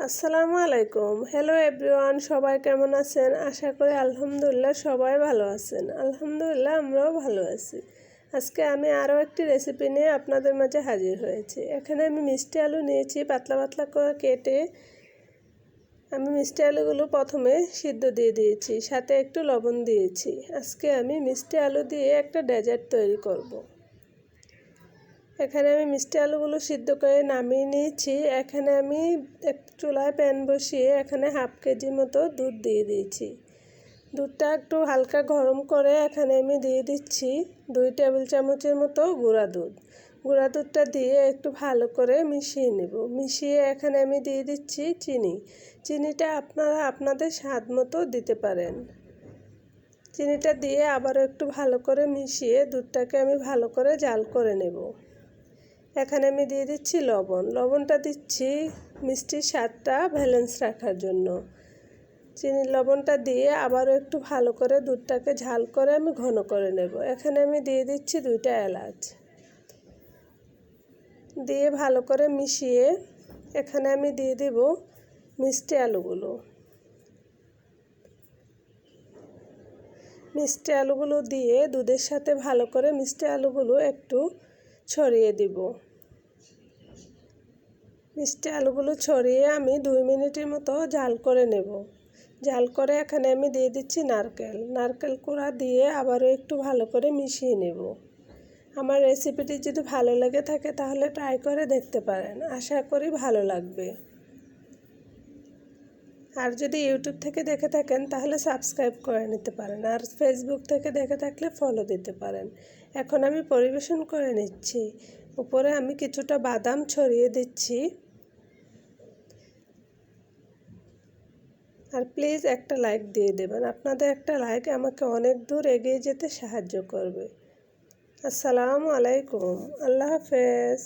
আসসালামু আলাইকুম। Hello everyone, সবাই কেমন আছেন? আশা করি আলহামদুলিল্লাহ সবাই ভালো আছেন। আলহামদুলিল্লাহ আমরাও ভালো আছি। আজকে আমি আরও একটি রেসিপি নিয়ে আপনাদের মাঝে হাজির হয়েছি। এখানে আমি মিষ্টি আলু নিয়েছি, পাতলা পাতলা করে কেটে আমি মিষ্টি আলুগুলো প্রথমে সিদ্ধ দিয়ে দিয়েছি, সাথে একটু লবণ দিয়েছি। আজকে আমি মিষ্টি আলু দিয়ে একটা ডেজার্ট তৈরি করব। এখানে আমি মিষ্টি আলুগুলো সিদ্ধ করে নামিয়ে নিয়েছি। এখানে আমি চুলায় প্যান বসিয়ে এখানে হাফ কেজি মতো দুধ দিয়ে দিয়েছি। দুধটা একটু হালকা গরম করে এখানে আমি দিয়ে দিচ্ছি 2 টেবিল চামচের মতো গুঁড়া দুধ। গুঁড়া দুধটা দিয়ে একটু ভালো করে মিশিয়ে নেব। মিশিয়ে এখানে আমি দিয়ে দিচ্ছি চিনি। চিনিটা আপনারা আপনাদের স্বাদ মতো দিতে পারেন। চিনিটা দিয়ে আবারও একটু ভালো করে মিশিয়ে দুধটাকে আমি ভালো করে জাল করে নেব। এখানে আমি দিয়ে দিচ্ছি লবণ। লবণটা দিচ্ছি মিষ্টির স্বাদটা ব্যালেন্স রাখার জন্য। চিনির লবণটা দিয়ে আবারও একটু ভালো করে দুধটাকে ঝাল করে আমি ঘন করে নেব। এখানে আমি দিয়ে দিচ্ছি 2টা এলাচ। দিয়ে ভালো করে মিশিয়ে এখানে আমি দিয়ে দেব মিষ্টি আলুগুলো। মিষ্টি আলুগুলো দিয়ে দুধের সাথে ভালো করে মিষ্টি আলুগুলো একটু ছড়িয়ে দিব। মিষ্টি আলুগুলো ছড়িয়ে আমি 2 মিনিটের মতো জাল করে নেব। জাল করে এখানে আমি দিয়ে দিচ্ছি নারকেল কোড়া দিয়ে আবারও একটু ভালো করে মিশিয়ে নেব। আমার রেসিপিটি যদি ভালো লেগে থাকে তাহলে ট্রাই করে দেখতে পারেন, আশা করি ভালো লাগবে। আর যদি ইউটিউব থেকে দেখে থাকেন তাহলে সাবস্ক্রাইব করে নিতে পারেন, আর ফেসবুক থেকে দেখে থাকলে ফলো দিতে পারেন। এখন আমি পরিবেশন করে নিচ্ছি। উপরে আমি কিছুটা বাদাম ছড়িয়ে দিচ্ছি। আর প্লিজ একটা লাইক দিয়ে দেবেন। আপনাদের একটা লাইক আমাকে অনেক দূর এগিয়ে যেতে সাহায্য করবে। আসসালামু আলাইকুম। আল্লাহ হাফেজ।